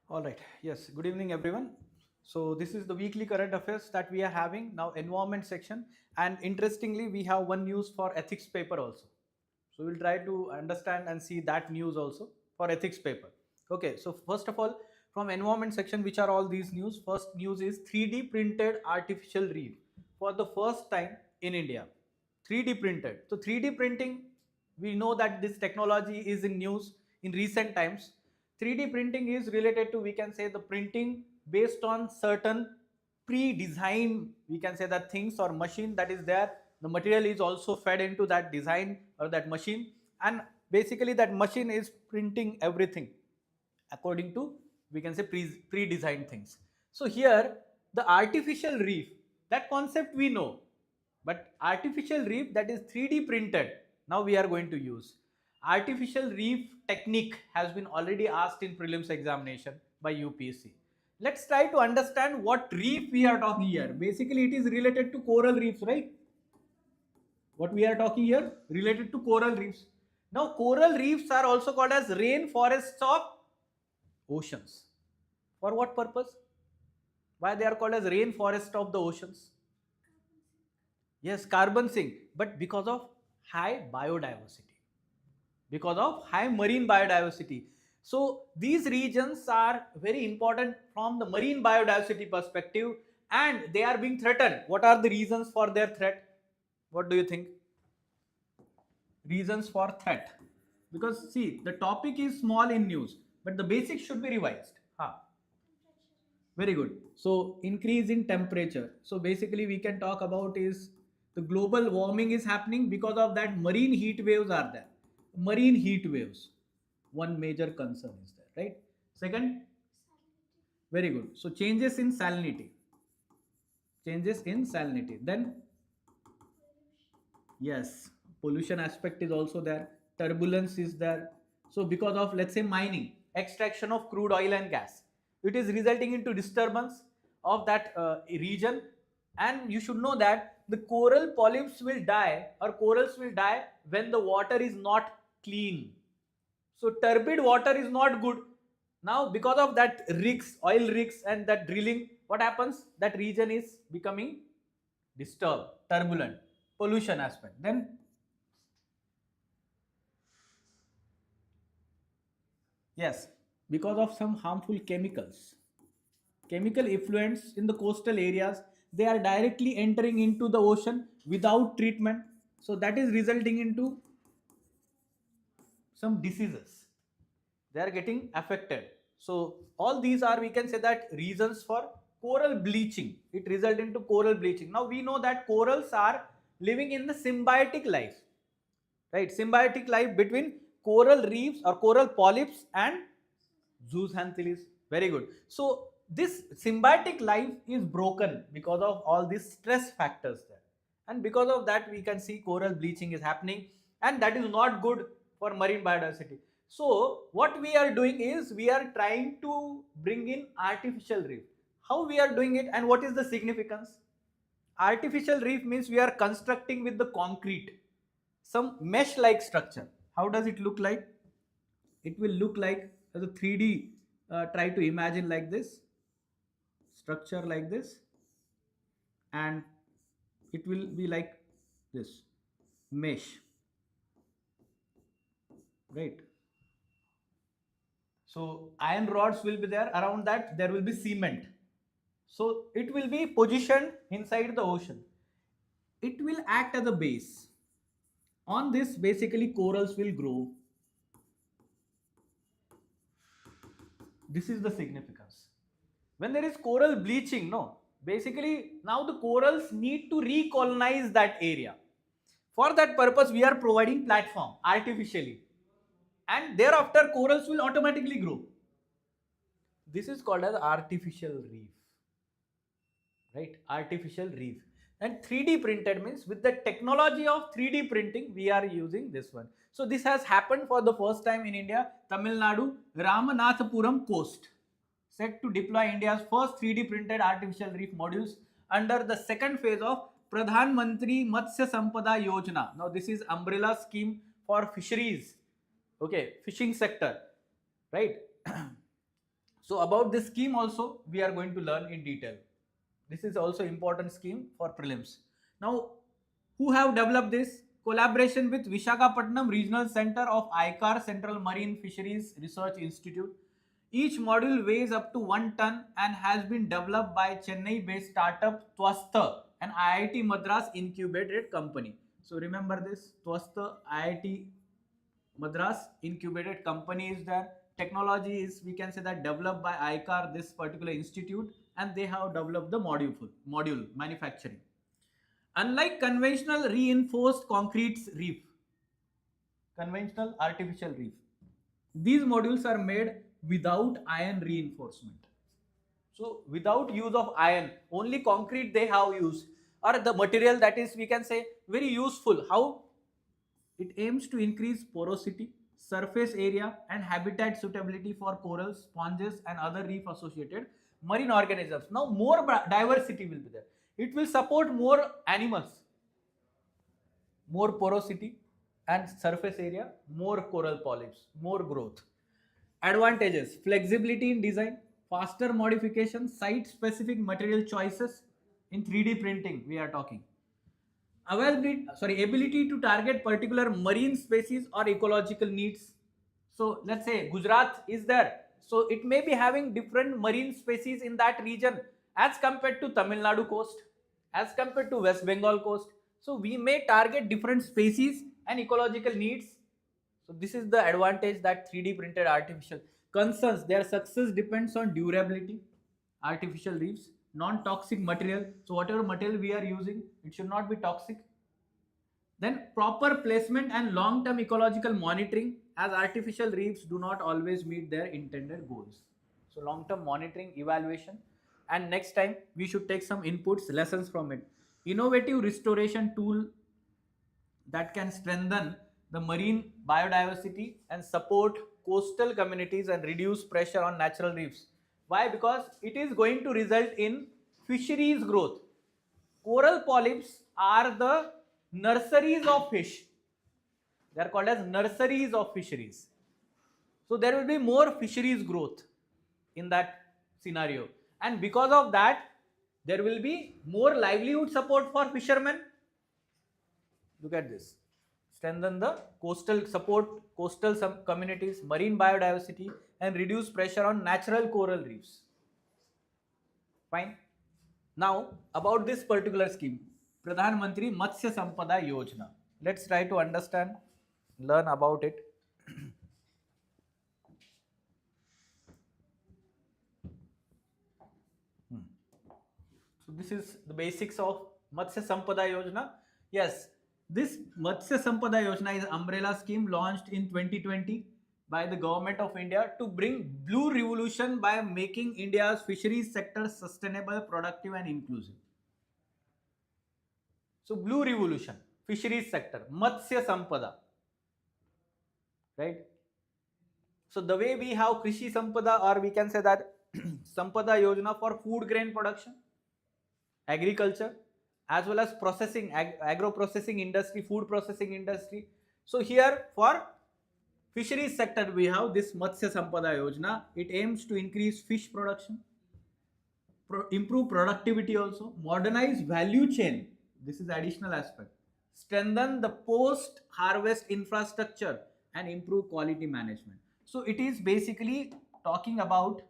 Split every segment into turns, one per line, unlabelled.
All right. Yes. Good evening, everyone. So this is the weekly current affairs that we are having now. Environment section, and interestingly, we have one news for ethics paper also. So we'll try to understand and see that news also for ethics paper. Okay. So first of all, from environment section, which are all these news? First news is 3D printed artificial reef for the first time in India. 3D printed. So 3D printing, we know that this technology is in news in recent times. 3D printing is related to, we can say, the printing based on certain pre-designed, we can say, that things or machine that is there. The material is also fed into that design or that machine, and basically that machine is printing everything according to, we can say, pre-designed things. So here the artificial reef, that concept we know, but artificial reef that is 3D printed, now we are going to use. Artificial reef technique has been already asked in prelims examination by UPSC. Let's try to understand what reef we are talking here. Basically it is related to coral reefs, right? What we are talking here related to coral reefs. Now coral reefs are also called as rainforests of oceans. For what purpose? Why they are called as rainforest of the oceans? Yes, carbon sink, but because of high biodiversity, because of high marine biodiversity. So these regions are very important from the marine biodiversity perspective, and they are being threatened. What are the reasons for their threat? What do you think? Reasons for threat? Because see, the topic is small in news, but the basics should be revised. Very good. So increase in temperature. So basically we can talk about is the global warming is happening because of that marine heat waves are there. Marine heat waves. One major concern is there, right? Second, very good. So changes in salinity. Changes in salinity. Then yes, pollution aspect is also there. Turbulence is there. So because of, let's say, mining, extraction of crude oil and gas, it is resulting into disturbance of that region. And you should know that the coral polyps will die, or corals will die, when the water is not clean. So turbid water is not good. Now because of that rigs, oil rigs and that drilling, what happens? That region is becoming disturbed, turbulent, pollution aspect. Then yes, because of some harmful chemicals, chemical effluents in the coastal areas, they are directly entering into the ocean without treatment. So that is resulting into some diseases. They are getting affected. So all these are, we can say, that reasons for coral bleaching. It result into coral bleaching. Now we know that corals are living in the symbiotic life, right? Symbiotic life between coral reefs or coral polyps and zooxanthellae. Very good. So this symbiotic life is broken because of all these stress factors there, and because of that we can see coral bleaching is happening, and that is not good for marine biodiversity. So what we are doing is we are trying to bring in artificial reef. How we are doing it, and what is the significance? Artificial reef means we are constructing with the concrete some mesh like structure. How does it look like? It will look like as a 3D, try to imagine like this structure, like this, and it will be like this mesh, right? So iron rods will be there, around that there will be cement. So it will be positioned inside the ocean. It will act as a base. On this basically corals will grow. This is the significance. When there is coral bleaching, no, basically now the corals need to recolonize that area. For that purpose we are providing platform artificially, and thereafter corals will automatically grow. This is called as artificial reef, right? Artificial reef. And 3D printed means with the technology of 3D printing we are using this one. So this has happened for the first time in India. Tamil Nadu, Ramanathapuram coast set to deploy India's first 3D printed artificial reef modules under the second phase of Pradhan Mantri Matsya Sampada Yojana. Now this is umbrella scheme for fisheries, okay, fishing sector, right? So about this scheme also we are going to learn in detail. This is also important scheme for prelims. Now, who have developed this? Collaboration with Visakhapatnam Regional Center of ICAR Central Marine Fisheries Research Institute. Each module weighs up to 1 ton and has been developed by Chennai-based startup Twasta, an IIT Madras incubated company. So remember this, Twasta IIT Madras incubated company is there. Technology is, we can say that, developed by ICAR, this particular institute, and they have developed the module manufacturing. Unlike conventional reinforced concrete reef, conventional artificial reef, these modules are made without iron reinforcement. So without use of iron, only concrete they have used, or the material that is, we can say, very useful. How? It aims to increase porosity, surface area and habitat suitability for corals, sponges and other reef associated marine organisms. Now more diversity will be there. It will support more animals, more porosity and surface area, more coral polyps, more growth. Advantages: flexibility in design, faster modification, site specific material choices in 3D printing we are talking. Ability to target particular marine species or ecological needs. So let's say Gujarat is there, so it may be having different marine species in that region as compared to Tamil Nadu coast, as compared to West Bengal coast. So we may target different species and ecological needs. So this is the advantage that 3D printed artificial. Concerns: their success depends on durability, artificial reefs, non-toxic material. So whatever material we are using, it should not be toxic. Then proper placement and long-term ecological monitoring, as artificial reefs do not always meet their intended goals. So long-term monitoring, evaluation, and next time we should take some inputs, lessons from it. Innovative restoration tool that can strengthen the marine biodiversity and support coastal communities and reduce pressure on natural reefs. Why? Because it is going to result in fisheries growth. Coral polyps are the nurseries of fish. They are called as nurseries of fisheries. So there will be more fisheries growth in that scenario. And because of that, there will be more livelihood support for fishermen. Look at this. Strengthen the coastal support, coastal communities, marine biodiversity, and reduce pressure on natural coral reefs. Fine. Now, about this particular scheme, Pradhan Mantri Matsya Sampada Yojana. Let's try to understand, learn about it. So this is the basics of Matsya Sampada Yojana. Yes, this Matsya Sampada Yojana is an umbrella scheme launched in 2020 by the government of India to bring blue revolution by making India's fisheries sector sustainable, productive and inclusive. So blue revolution, fisheries sector, Matsya Sampada, right? So the way we have Krishi Sampada, or we can say that Sampada Yojana for food grain production, agriculture, as well as processing, agro processing industry, food processing industry. So here for fisheries sector we have this Matsya Sampada Yojana. It aims to increase fish production, improve productivity also, modernize value chain. This is additional aspect. Strengthen the post harvest infrastructure and improve quality management. So it is basically talking about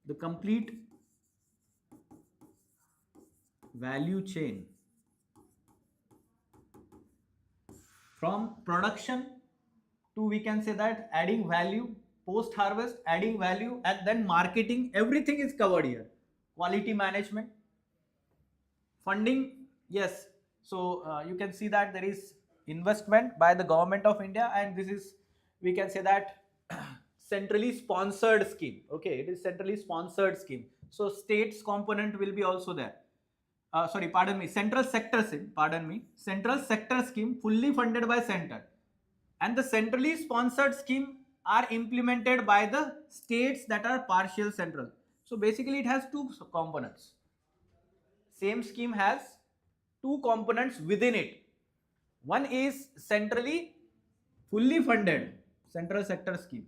the complete value chain from production to, we can say that, adding value, post harvest, adding value, and then marketing. Everything is covered here. Quality management, funding, yes. So you can see that there is investment by the government of India, and this is, we can say that, centrally sponsored scheme. Okay, it is centrally sponsored scheme. So states component will be also there. Central sector scheme, central sector scheme fully funded by center, and the centrally sponsored scheme are implemented by the states that are partial central. So basically it has two components. Same scheme has two components within it. One is centrally fully funded, central sector scheme,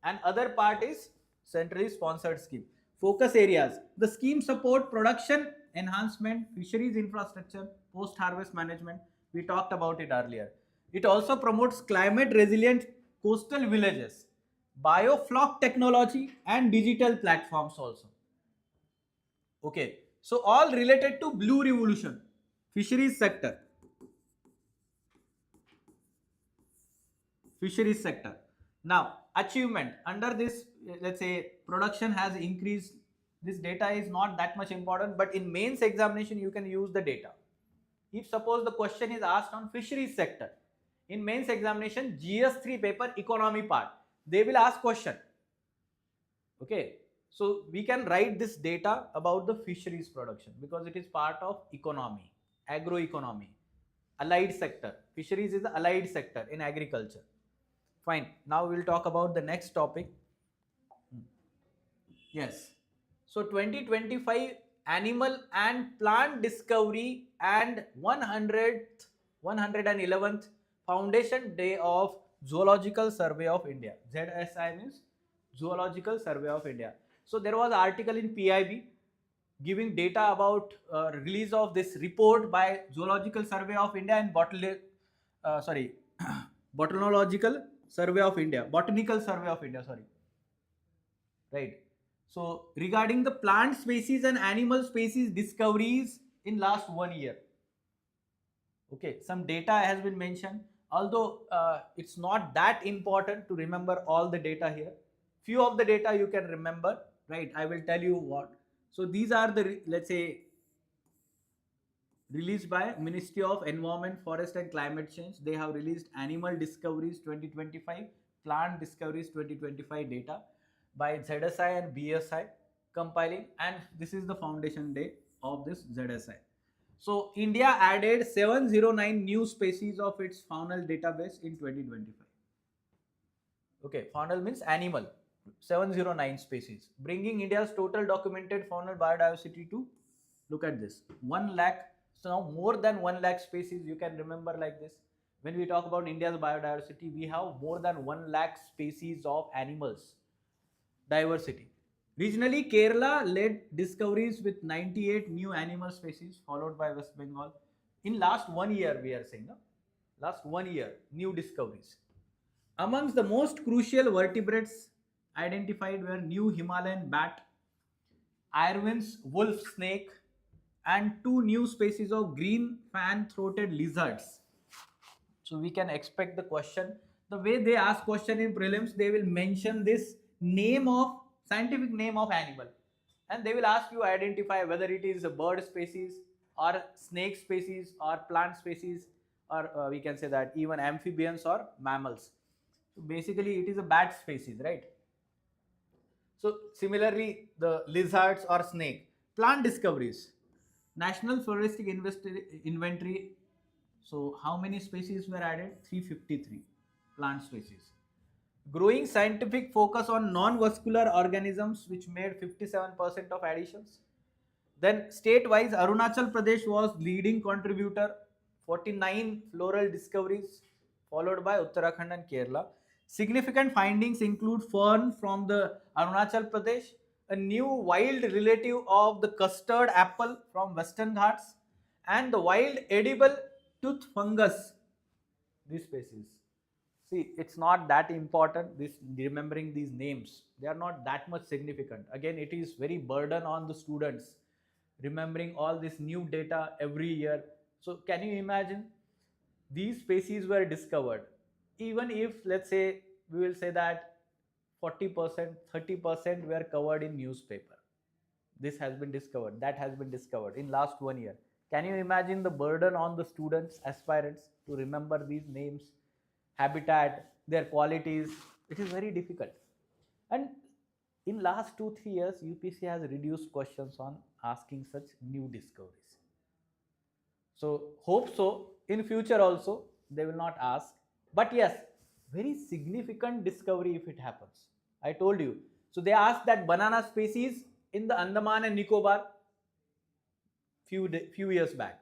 and other part is centrally sponsored scheme. Focus areas: the scheme support production enhancement, fisheries infrastructure, post harvest management. We talked about it earlier. It also promotes climate resilient coastal villages, biofloc technology, and digital platforms also. Okay, so all related to blue revolution. Fisheries sector. Fisheries sector. Now, achievement under this, let's say production has increased. This data is not that much important, but in mains examination you can use the data. If suppose the question is asked on fisheries sector, in mains examination GS3 paper economy part, they will ask question. Okay, so we can write this data about the fisheries production because it is part of economy, agroeconomy, allied sector. Fisheries is the allied sector in agriculture. Fine. Now we'll talk about the next topic. Yes. So 2025 Animal and Plant Discovery and 111th Foundation Day of Zoological Survey of India. ZSI means Zoological Survey of India. So there was an article in PIB giving data about release of this report by Zoological Survey of India and Botanical Survey of India, Botanical Survey of India, sorry. Right. So regarding the plant species and animal species discoveries in last 1 year. Okay, some data has been mentioned. Although it's not that important to remember all the data here. Few of the data you can remember, right? I will tell you what. So these are the, let's say, released by Ministry of Environment, Forest and Climate Change. They have released Animal Discoveries 2025, Plant Discoveries 2025 data by ZSI and BSI compiling, and this is the foundation day of this ZSI. So India added 709 new species of its faunal database in 2025. Okay, faunal means animal, 709 species, bringing India's total documented faunal biodiversity to, look at this, 1 lakh. So now more than 1 lakh species you can remember like this. When we talk about India's biodiversity, we have more than 1 lakh species of animals diversity. Regionally, Kerala led discoveries with 98 new animal species, followed by West Bengal. In last 1 year, we are saying, no? Last 1 year, new discoveries. Amongst the most crucial vertebrates identified were new Himalayan bat, Irwin's wolf snake, and 2 new species of green fan-throated lizards. So we can expect the question. The way they ask question in prelims, they will mention this name of scientific name of animal, and they will ask you identify whether it is a bird species or snake species or plant species, or we can say that even amphibians or mammals. So basically it is a bat species, right? So similarly the lizards or snake. Plant discoveries, National Floristic Inventory. So how many species were added? 353 plant species. Growing scientific focus on non-vascular organisms, which made 57% of additions. Then state-wise, Arunachal Pradesh was leading contributor, 49 floral discoveries, followed by Uttarakhand and Kerala. Significant findings include fern from the Arunachal Pradesh, a new wild relative of the custard apple from Western Ghats, and the wild edible tooth fungus, these species. See, it's not that important, this remembering these names. They are not that much significant. Again, it is very burden on the students remembering all this new data every year. So can you imagine, these species were discovered. Even if, let's say, we will say that 40%, 30% were covered in newspaper. This has been discovered, that has been discovered in last 1 year. Can you imagine the burden on the students, aspirants to remember these names, habitat, their qualities? It is very difficult. And in last 2-3 years, UPSC has reduced questions on asking such new discoveries. So hope so in future also they will not ask. But yes, very significant discovery if it happens. I told you. So they asked that banana species in the Andaman and Nicobar few years back.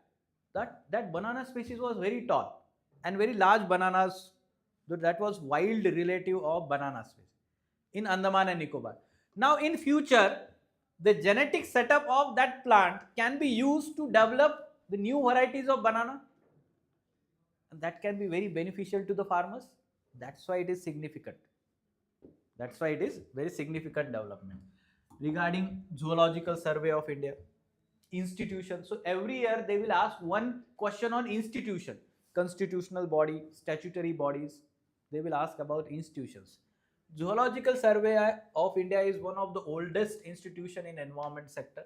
That banana species was very tall and very large bananas That was wild relative of banana species in Andaman and Nicobar. Now in future, the genetic setup of that plant can be used to develop the new varieties of banana, and that can be very beneficial to the farmers. That's why it is significant. That's why it is very significant development. Regarding Zoological Survey of India, institution. So every year they will ask one question on institution, constitutional body, statutory bodies. They will ask about institutions. Zoological Survey of India is one of the oldest institution in environment sector.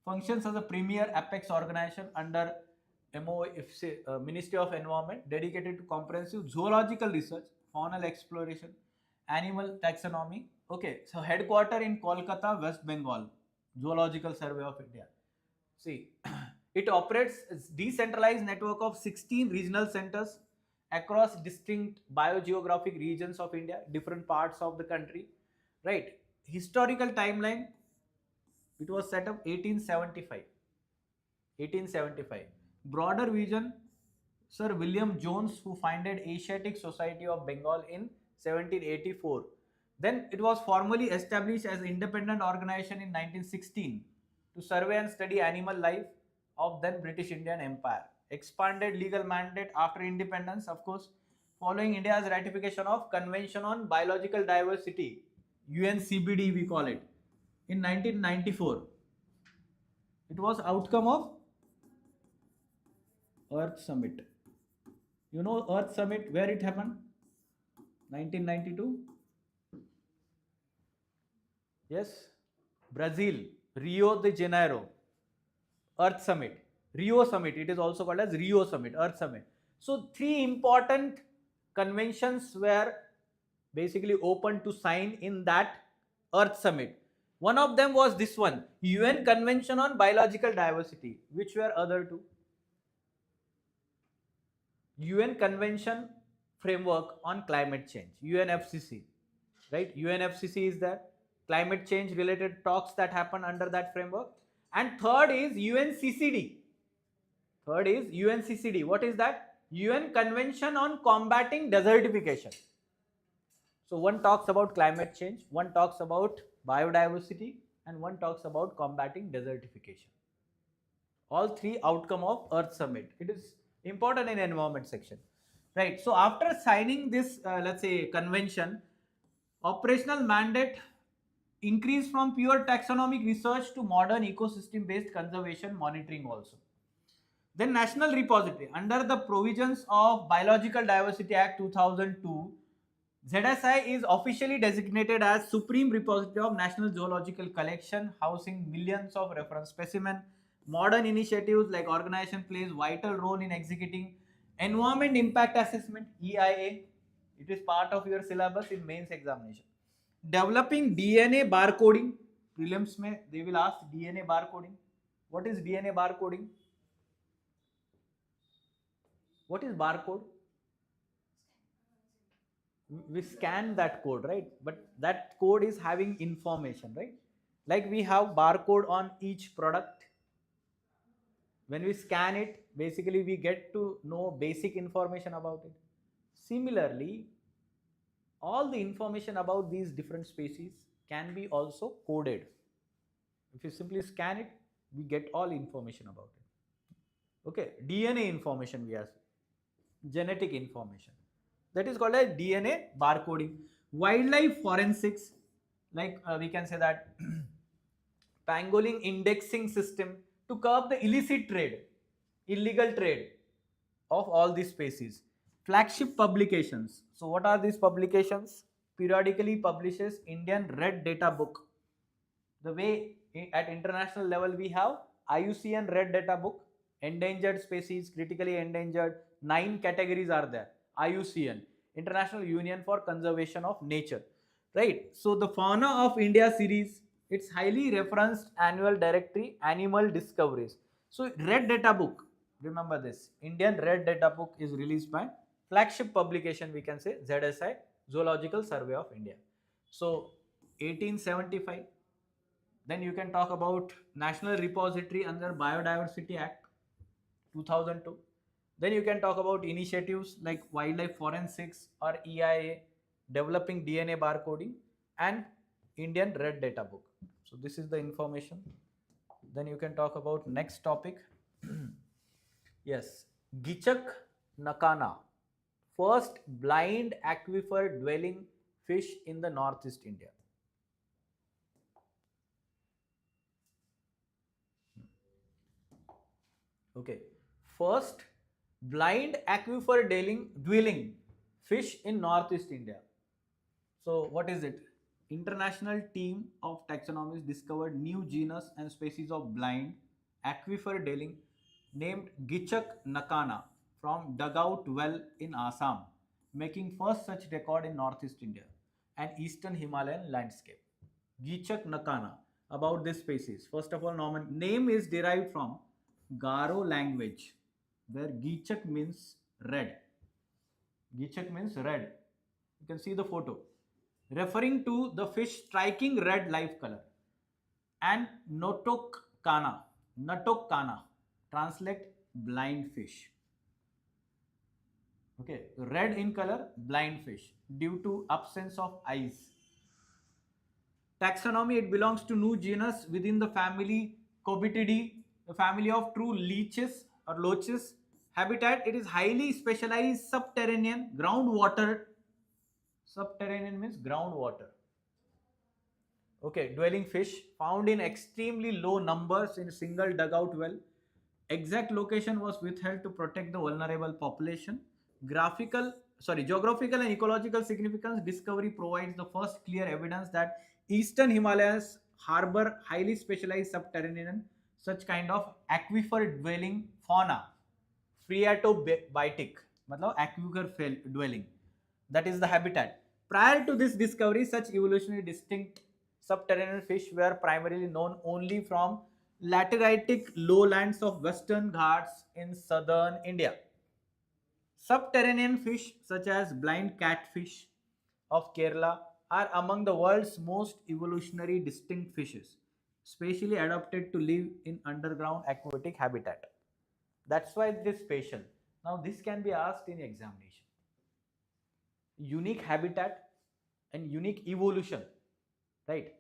Functions as a premier apex organization under MOFC, Ministry of Environment, dedicated to comprehensive zoological research, faunal exploration, animal taxonomy. Okay, so headquarter in Kolkata, West Bengal, Zoological Survey of India. See, it operates a decentralized network of 16 regional centers across distinct biogeographic regions of India, different parts of the country. Right. Historical timeline, it was set up 1875. 1875. Broader vision, Sir William Jones, who founded Asiatic Society of Bengal in 1784. Then it was formally established as an independent organization in 1916 to survey and study animal life of then British Indian Empire. Expanded legal mandate after independence, of course, following India's ratification of Convention on Biological Diversity, UNCBD we call it, in 1994. It was outcome of Earth Summit. You know Earth Summit, where it happened? 1992. Yes, Brazil, Rio de Janeiro, Earth Summit. Rio Summit, it is also called as Rio Summit, Earth Summit. So three important conventions were basically open to sign in that Earth Summit. One of them was this one, UN Convention on Biological Diversity. Which were other two? UN Convention Framework on Climate Change, UNFCCC, right? UNFCCC is there. Climate change related talks that happen under that framework. And third is UNCCD. Third is UNCCD. What is that? UN Convention on Combating Desertification. So one talks about climate change, one talks about biodiversity, and one talks about combating desertification. All three outcome of Earth Summit. It is important in environment section, right? So after signing this, let's say convention, operational mandate increased from pure taxonomic research to modern ecosystem based conservation monitoring also. Then National Repository, under the provisions of Biological Diversity Act 2002, ZSI is officially designated as Supreme Repository of National Zoological Collection, housing millions of reference specimens. Modern initiatives like organization plays vital role in executing Environment Impact Assessment, EIA. It is part of your syllabus in mains examination. Developing DNA barcoding. Prelims mein they will ask DNA barcoding. What is DNA barcoding? What is barcode? We scan that code, right? But that code is having information, right? Like we have barcode on each product. When we scan it, basically we get to know basic information about it. Similarly, all the information about these different species can be also coded. If you simply scan it, we get all information about it. Okay, DNA information we have, genetic information. That is called as DNA barcoding. Wildlife forensics, like we can say that pangolin indexing system to curb the illicit trade, illegal trade of all these species. Flagship publications. So what are these publications? Periodically publishes Indian Red Data Book. The way at international level we have IUCN Red Data Book, endangered species, critically endangered, 9 categories are there. IUCN, International Union for Conservation of Nature, right? So the Fauna of India series, it's highly referenced annual directory, animal discoveries. So Red Data Book, remember this, Indian Red Data Book is released by flagship publication, we can say ZSI, Zoological Survey of India. So 1875. Then you can talk about National Repository under Biodiversity Act 2002. Then you can talk about initiatives like wildlife forensics or EIA, developing DNA barcoding, and Indian Red Data Book. So this is the information. Then you can talk about next topic. Yes, Gichak Nakana, first blind aquifer dwelling fish in the Northeast India. Okay, first blind aquifer dwelling fish in Northeast India. So what is it? International team of taxonomists discovered new genus and species of blind aquifer dwelling named Gichak Nakana from dugout well in Assam, making first such record in Northeast India and Eastern Himalayan landscape. Gichak Nakana, about this species. First of all, name is derived from Garo language, where Gichak means red. Gichak means red. You can see the photo. Referring to the fish striking red life color. And Notok Kana, translate blind fish. Okay, red in color, blind fish, due to absence of eyes. Taxonomy, it belongs to new genus within the family Cobitidae, the family of true leeches or loaches. Habitat, it is highly specialized subterranean groundwater. Subterranean means groundwater. Okay, dwelling fish found in extremely low numbers in a single dugout well. Exact location was withheld to protect the vulnerable population. Geographical and ecological significance discovery provides the first clear evidence that Eastern Himalayas harbor highly specialized subterranean such kind of aquifer dwelling fauna. Phreatobiotic, matlab aquifer dwelling. That is the habitat. Prior to this discovery, such evolutionary distinct subterranean fish were primarily known only from lateritic lowlands of Western Ghats in southern India. Subterranean fish such as blind catfish of Kerala are among the world's most evolutionary distinct fishes, specially adapted to live in underground aquatic habitat. That's why it is special. Now this can be asked in examination. Unique habitat and unique evolution, right?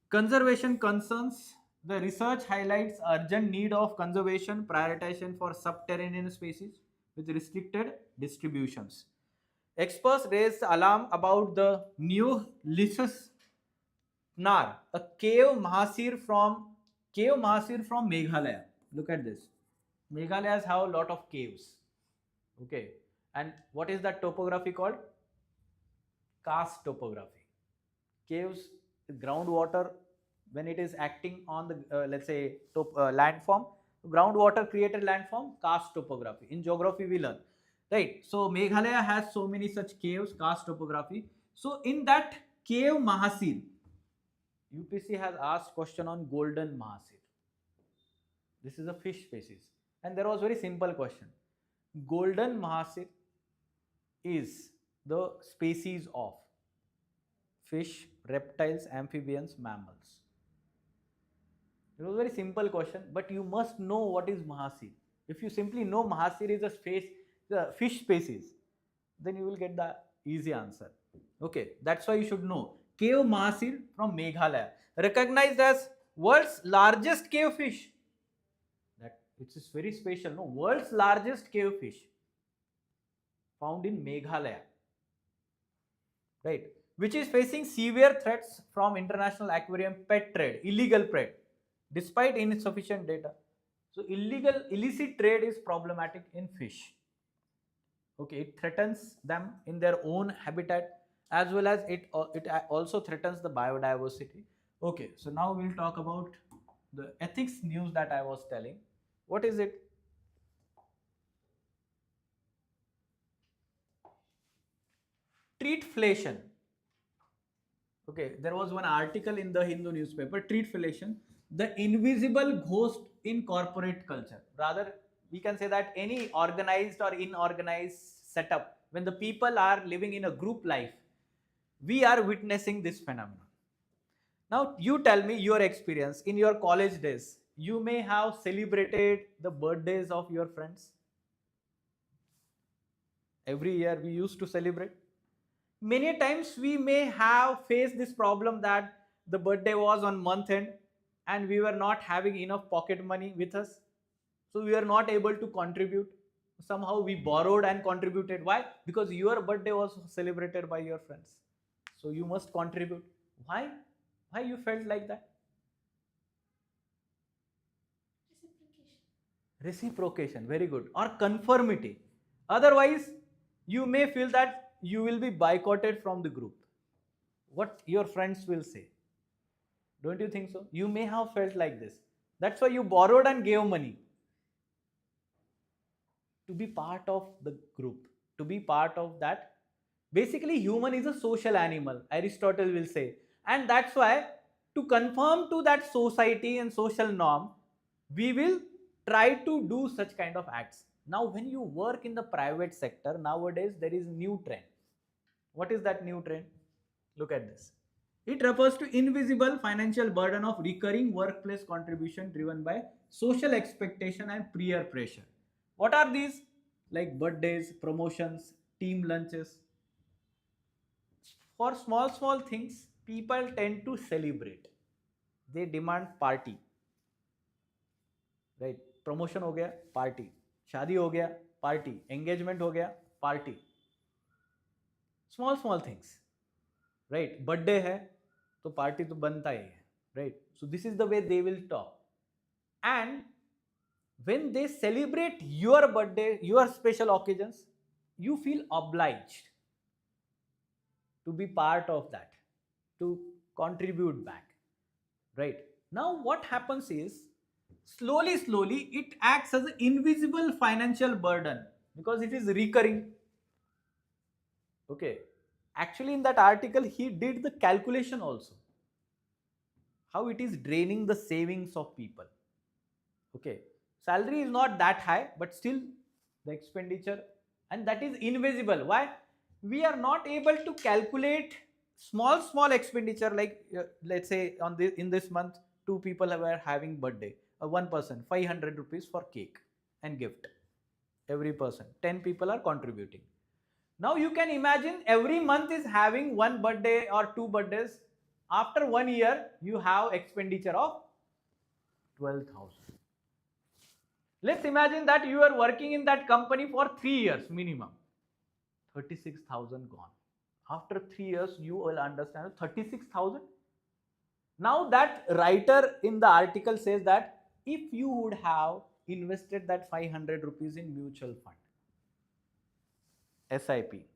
Conservation concerns. The research highlights urgent need of conservation prioritization for subterranean species with restricted distributions. Experts raised alarm about the new Lysis Nar, a cave mahasir from Meghalaya. Look at this. Meghalayas have a lot of caves. Okay. And what is that topography called? Karst topography. Caves, groundwater, when it is acting on the let's say landform, groundwater created landform, karst topography. In geography we learn, right? So Meghalaya has so many such caves, karst topography. So in that cave mahasir, UPSC has asked question on golden mahasir. This is a fish species, and there was very simple question. Golden mahasir is the species of fish, reptiles, amphibians, mammals. It was a very simple question, but you must know what is mahasir. If you simply know mahasir is the fish species, then you will get the easy answer. Okay, that's why you should know. Cave mahasir from Meghalaya, recognized as world's largest cave fish. That it is very special. No, world's largest cave fish found in Meghalaya, right? Which is facing severe threats from international aquarium pet trade, illegal trade, despite insufficient data. So illicit trade is problematic in fish. Okay, it threatens them in their own habitat, as well as it also threatens the biodiversity. Okay, so now we'll talk about the ethics news that I was telling. What is it? Treatflation. Okay, there was one article in the Hindu newspaper, treatflation, the invisible ghost in corporate culture. Rather, we can say that any organized or inorganized setup, when the people are living in a group life, we are witnessing this phenomenon. Now, you tell me your experience in your college days. You may have celebrated the birthdays of your friends. Every year we used to celebrate. Many times we may have faced this problem that the birthday was on month end and we were not having enough pocket money with us, so we are not able to contribute. Somehow we borrowed and contributed. Why? Because your birthday was celebrated by your friends, so you must contribute. Why you felt like that? Reciprocation, very good. Or conformity. Otherwise you may feel that you will be boycotted from the group. What your friends will say, don't you think so? You may have felt like this. That's why you borrowed and gave money to be part of the group, to be part of that. Basically human is a social animal, Aristotle will say, and that's why to conform to that society and social norm, we will try to do such kind of acts. Now when you work in the private sector, nowadays there is new trend. What is that new trend? Look at this. It refers to invisible financial burden of recurring workplace contribution driven by social expectation and peer pressure. What are these? Like birthdays, promotions, team lunches. For small things, people tend to celebrate. They demand party. Right? Promotion हो गया, party. शादी हो गया, party. Engagement हो गया, party. Small things. Right? Birthday है, तो party तो बनता ही है. Right? So this is the way they will talk. And when they celebrate your birthday, your special occasions, you feel obliged to be part of that, to contribute back. Right? Now what happens is, slowly it acts as an invisible financial burden because it is recurring. Okay. Actually in that article he did the calculation also, how it is draining the savings of people. Okay, salary is not that high, but still the expenditure, and that is invisible. Why? We are not able to calculate small expenditure, like let's say on this, in this month 2 people were having birthday, one person 500 rupees for cake and gift, every person 10 people are contributing. Now you can imagine every month is having one birthday or 2 birthdays. After 1 year you have expenditure of 12,000. Let's imagine that you are working in that company for 3 years minimum. 36,000 gone. After 3 years you will understand 36,000. Now that writer in the article says that if you would have invested that 500 rupees in mutual fund, SIP,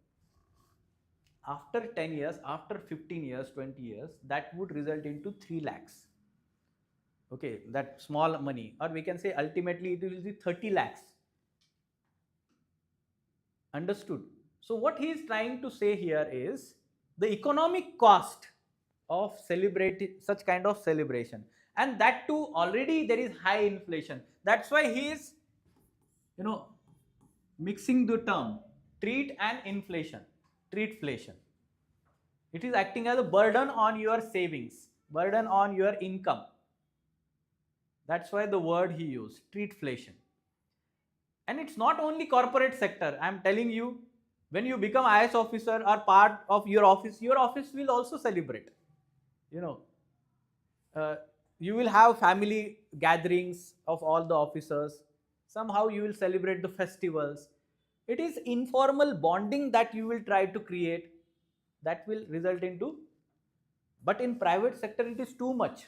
after 10 years, after 15 years, 20 years, that would result into 3 lakhs. Okay, that small money, or we can say ultimately it will be 30 lakhs. Understood? So what he is trying to say here is the economic cost of celebrating such kind of celebration, and that too already there is high inflation. That's why he is, mixing the term treat and inflation, treatflation. It is acting as a burden on your savings, burden on your income. That's why the word he used, treatflation. And it's not only corporate sector. I'm telling you, when you become IAS officer or part of your office will also celebrate. You will have family gatherings of all the officers. Somehow you will celebrate the festivals. It is informal bonding that you will try to create, that will result into, but in private sector it is too much.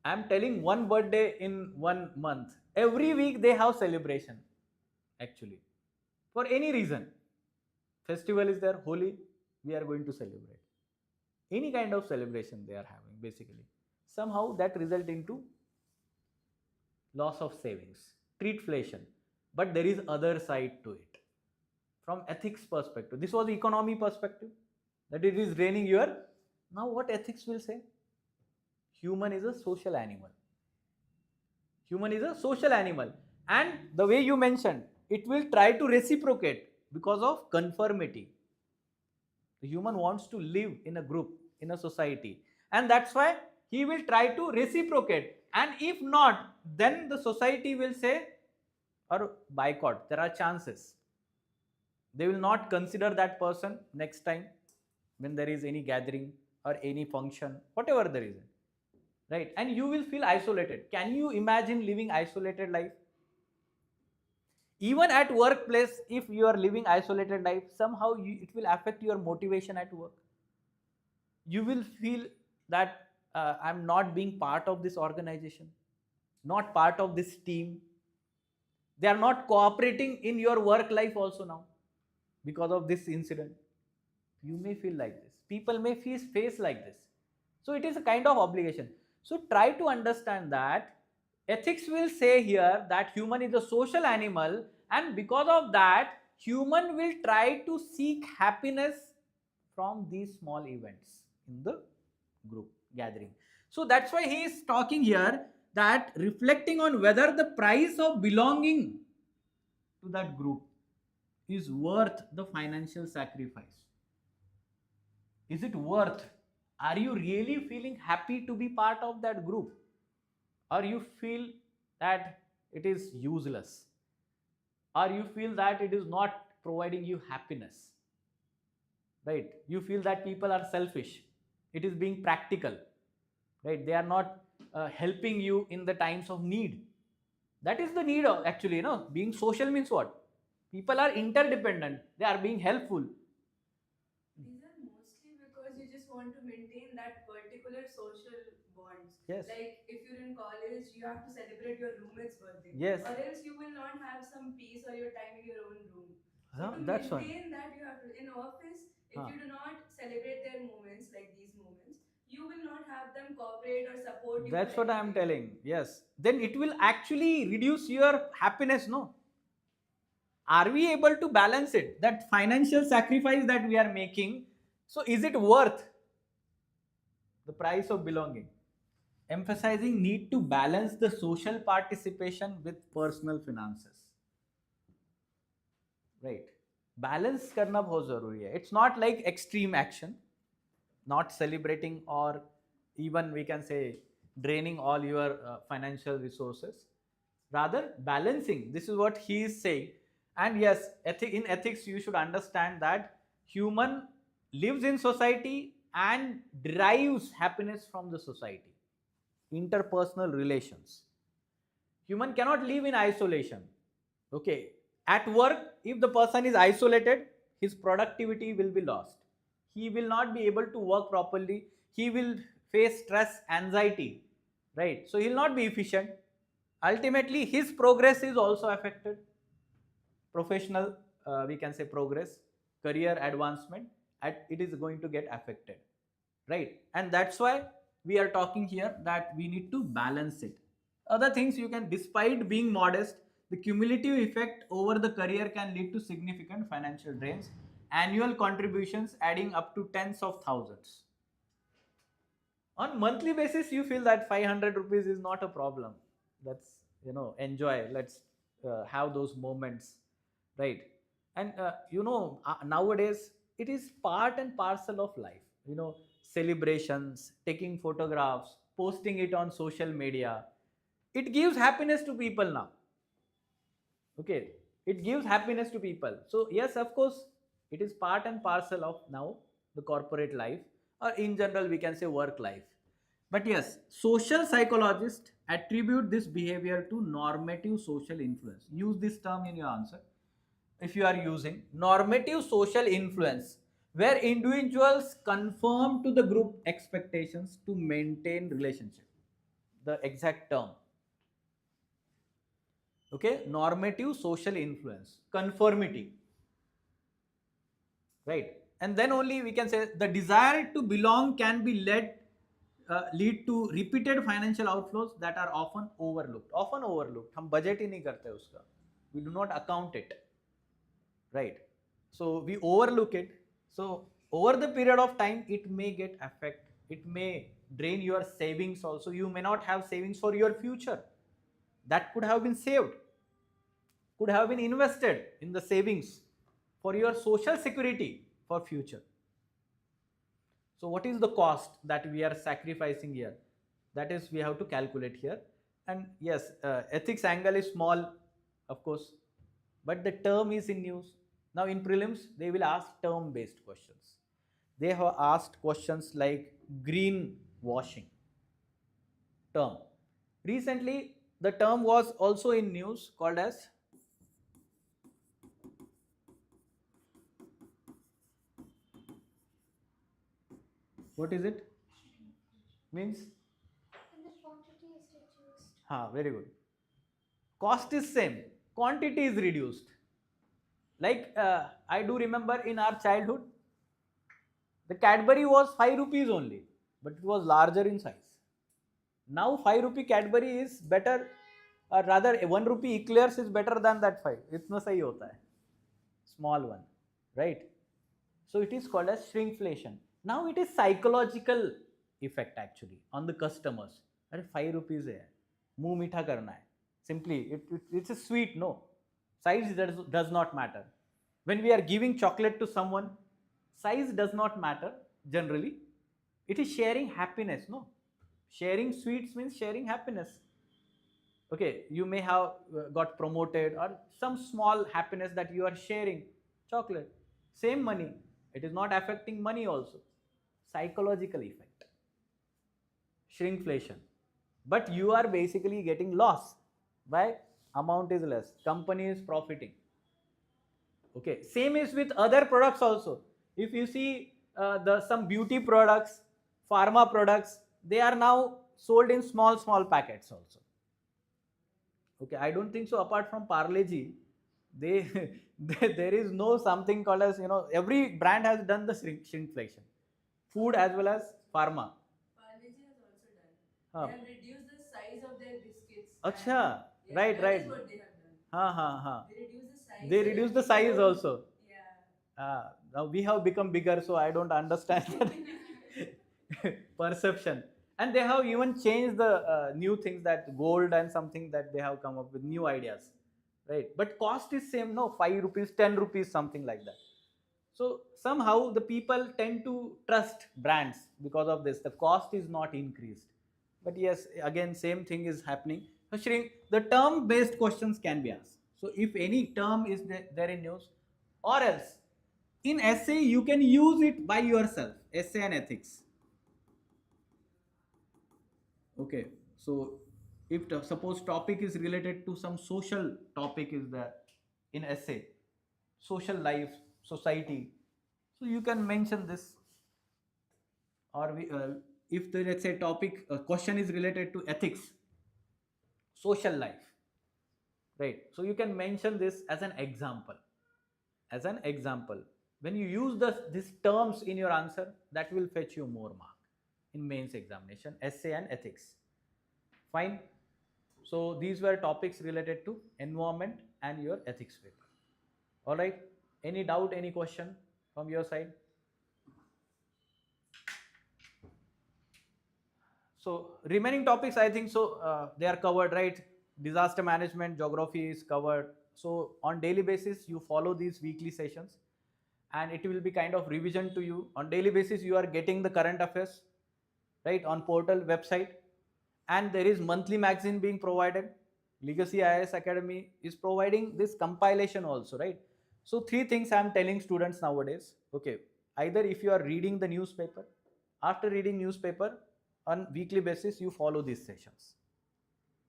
I'm telling one birthday in 1 month. Every week they have celebration, actually. For any reason. Festival is there, Holi, we are going to celebrate. Any kind of celebration they are having, basically. Somehow that result into loss of savings, treatflation. But there is other side to it. From ethics perspective, this was the economy perspective, that it is draining your. Now what ethics will say? Human is a social animal. Human is a social animal. And the way you mentioned, it will try to reciprocate because of conformity. The human wants to live in a group, in a society. And that's why he will try to reciprocate. And if not, then the society will say, or boycott. There are chances. They will not consider that person next time when there is any gathering or any function, whatever the reason, right? And you will feel isolated. Can you imagine living isolated life? Even at workplace, if you are living isolated life, somehow it will affect your motivation at work. You will feel that I'm not being part of this organization, not part of this team. They are not cooperating in your work life also now because of this incident. You may feel like this, people may face like this. So it is a kind of obligation. So try to understand that ethics will say here that human is a social animal, and because of that human will try to seek happiness from these small events in the group gathering. So that's why he is talking here that reflecting on whether the price of belonging to that group is worth the financial sacrifice. Is it worth? Are you really feeling happy to be part of that group, or you feel that it is useless, or you feel that it is not providing you happiness, right? You feel that people are selfish, it is being practical, right? They are not helping you in the times of need. That is the need of, actually, being social means what? People are interdependent, they are being helpful.
These are mostly because you just want to maintain that particular social bonds.
Yes.
Like if you're in college, you have to celebrate your roommate's birthday.
Yes.
Or else you will not have some peace or your time in your own room. So to
That's fine.
maintain that, you have to in office. If
Huh.
you do not celebrate their moments like these moments, you will not have them cooperate or support you.
That's
For
what I am
anything.
telling. Yes. Then it will actually reduce your happiness, no? Are we able to balance it? That financial sacrifice that we are making, so is it worth the price of belonging? Emphasizing need to balance the social participation with personal finances. Right. Balance करना बहुत जरूरी है. It's not like extreme action, not celebrating or even we can say draining all your financial resources. Rather balancing. This is what he is saying. And yes, in ethics you should understand that human lives in society and derives happiness from the society. Interpersonal relations. Human cannot live in isolation. Okay. At work, if the person is isolated, his productivity will be lost. He will not be able to work properly. He will face stress, anxiety, right? So he will not be efficient. Ultimately, his progress is also affected. Professional, we can say progress, career advancement, it is going to get affected, right? And that's why we are talking here that we need to balance it. Other things you can, despite being modest, the cumulative effect over the career can lead to significant financial drains, annual contributions adding up to tens of thousands. On monthly basis, you feel that 500 rupees is not a problem. Let's, enjoy. Let's have those moments, right? And nowadays it is part and parcel of life. Celebrations, taking photographs, posting it on social media. It gives happiness to people now. Okay, it gives happiness to people. So yes, of course, it is part and parcel of now the corporate life, or in general we can say work life. But yes, social psychologists attribute this behavior to normative social influence. Use this term in your answer if you are using normative social influence, where individuals conform to the group expectations to maintain relationship. The exact term. Okay, normative social influence, conformity, right? And then only we can say the desire to belong can be lead to repeated financial outflows that are often overlooked. हम budget ही नहीं करते उसका, we do not account it, right? So we overlook it. So over the period of time it may get affect, it may drain your savings also. You may not have savings for your future that could have been saved, could have been invested in the savings for your social security for future. So what is the cost that we are sacrificing here? That is, we have to calculate here. And yes, ethics angle is small, of course, but the term is in news. Now in prelims, they will ask term based questions. They have asked questions like green washing term. Recently, the term was also in news called as, what is it? Means?
And the quantity is reduced.
Very good. Cost is same, quantity is reduced. Like I do remember in our childhood, the Cadbury was 5 rupees only, but it was larger in size. Now 5 rupee Cadbury is better, or rather 1 rupee eclairs is better than that 5. इतना सही होता है. Small one, right? So it is called as shrinkflation. Now it is psychological effect actually on the customers. अरे 5 rupees है, मुंह मीठा करना है. Simply, it's a sweet, no. Size does not matter. When we are giving chocolate to someone, size does not matter generally. It is sharing happiness, no. Sharing sweets means sharing happiness. Okay, you may have got promoted or some small happiness that you are sharing. Chocolate, same money, it is not affecting money also. Psychological effect, shrinkflation, but you are basically getting loss. Why? Amount is less, company is profiting. Okay, same is with other products also. If you see the some beauty products, pharma products, they are now sold in small packets also. Okay, I don't think so. Apart from Parle-G, they there is no something called as, every brand has done the shrinkflation, food as well as pharma.
Parle-G has also done. They have reduced the size of their biscuits.
Acha,
Yeah,
right,
that
right.
is what they have done. They reduce the size.
They reduce the size also.
Yeah.
Now we have become bigger, so I don't understand that perception. And they have even changed the new things, that gold and something that they have come up with new ideas, right? But cost is same, no, 5 rupees, 10 rupees, something like that. So somehow the people tend to trust brands because of this. The cost is not increased. But yes, again, same thing is happening. So Shrink, the term based questions can be asked. So if any term is there in news, or else in essay you can use it by yourself, essay and ethics. Okay, so if suppose topic is related to some social topic is there in essay, social life, society, so you can mention this. Or if the, let's say, topic question is related to ethics, social life, right? So you can mention this as an example. As an example, when you use these terms in your answer, that will fetch you more mark in mains examination, essay and ethics. Fine. So these were topics related to environment and your ethics paper. All right. Any doubt, any question from your side? So remaining topics, I think so they are covered, right? Disaster management, geography is covered. So on daily basis, you follow these weekly sessions, and it will be kind of revision to you. On daily basis, you are getting the current affairs, right, on portal website, and there is monthly magazine being provided. Legacy IAS Academy is providing this compilation also, right? So 3 things I am telling students nowadays. Okay, either if you are reading the newspaper, after reading newspaper on weekly basis, you follow these sessions.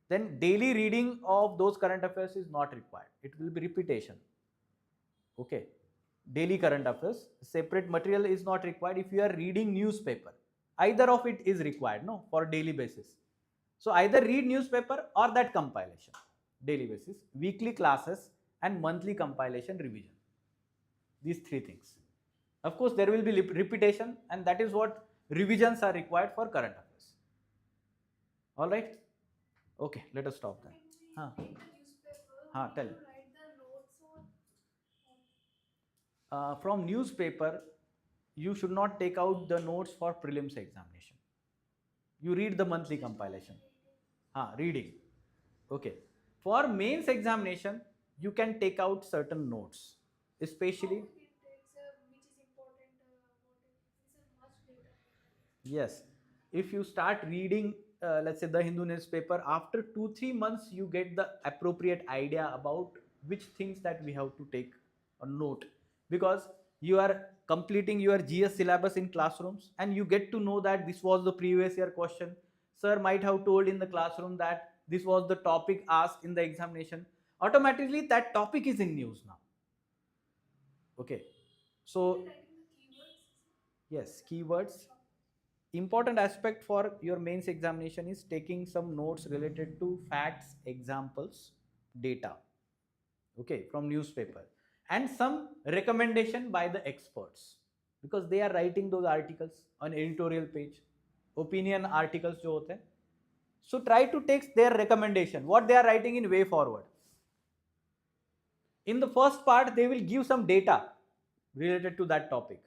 Then daily reading of those current affairs is not required. It will be repetition. Okay, daily current affairs, separate material is not required. If you are reading newspaper, either of it is required, no, for daily basis. So either read newspaper or that compilation, daily basis, weekly classes and monthly compilation revision. These 3 things. Of course, there will be repetition, and that is what revisions are required for current affairs. All right. Okay, let us stop there.
When we read the newspaper,
Tell.
we write the notes or
From newspaper, you should not take out the notes for prelims examination. You read the monthly compilation. Reading. Okay. For mains examination, you can take out certain notes, especially.
how it takes which is important about it. This is much data.
Yes. If you start reading, let's say, the Hindu newspaper, after 2-3 months, you get the appropriate idea about which things that we have to take or note, because you are completing your GS syllabus in classrooms and you get to know that this was the previous year question. Sir might have told in the classroom that this was the topic asked in the examination. Automatically that topic is in news now. Okay, so
Only writing the keywords.
yes, keywords. Important aspect for your mains examination is taking some notes related to facts, examples, data, okay, from newspaper, and some recommendation by the experts, because they are writing those articles on editorial page, opinion articles jo hote hain. So try to take their recommendation, what they are writing in way forward. In the first part they will give some data related to that topic.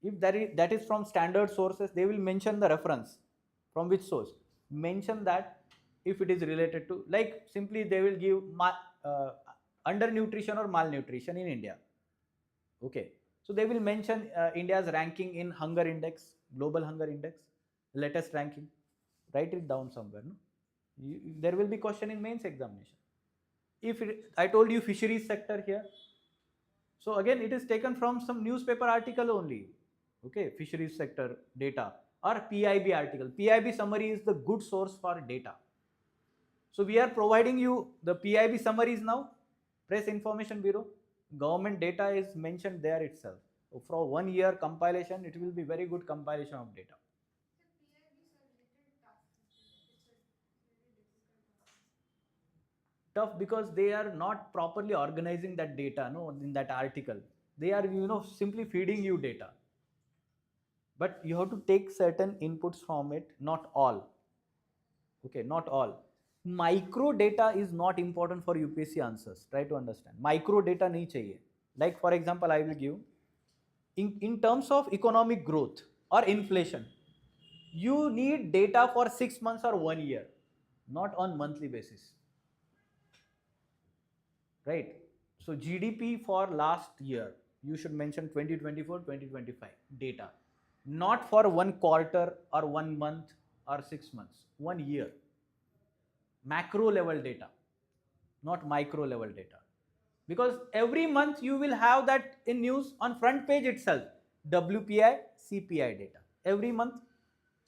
If that is from standard sources, they will mention the reference from which source, mention that. If it is related to, like, simply they will give uh, undernutrition or malnutrition in India, okay, so they will mention India's ranking in hunger index, global hunger index, latest ranking. Write it down somewhere, no? There will be question in mains examination. If I told you fisheries sector here, so again, it is taken from some newspaper article only. Okay, fisheries sector data or PIB article. PIB summary is the good source for data. So we are providing you the PIB summaries now. Press Information Bureau. Government data is mentioned there itself. So for 1 year compilation, it will be very good compilation of data.
The PIBs are little tough. It's a very difficult topic.
Tough because they are not properly organizing that data, no, in that article. They are, simply feeding you data. But you have to take certain inputs from it, not all. Okay, not all. Micro data is not important for UPSC answers. Try to understand, micro data nahi chahiye. Like for example, I will give in terms of economic growth or inflation, you need data for 6 months or 1 year, not on monthly basis, right? So GDP for last year you should mention 2024 2025 data, not for 1 quarter or 1 month or 6 months, 1 year. Macro level data, not micro level data, because every month you will have that in news on front page itself. WPI, CPI data every month.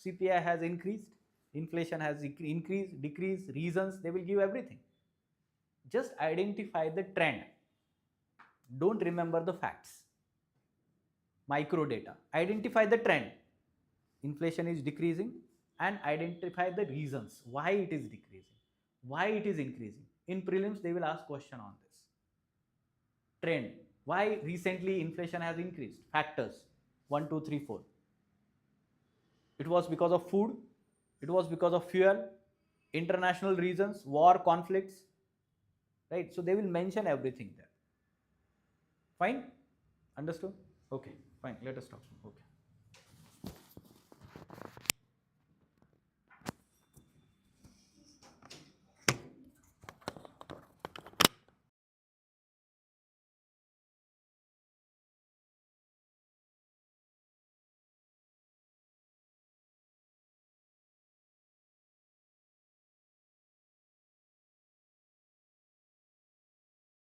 CPI has increased, inflation has increased, decreased, reasons, they will give everything. Just identify the trend, don't remember the facts. Micro data, identify the trend, inflation is decreasing, and identify the reasons why it is decreasing, why it is increasing. In prelims they will ask question on this trend, why recently inflation has increased, factors 1 2 3 4. It was because of food, it was because of fuel, international reasons, war, conflicts, right? So they will mention everything there. Fine, understood? Okay, fine, let us talk. Okay.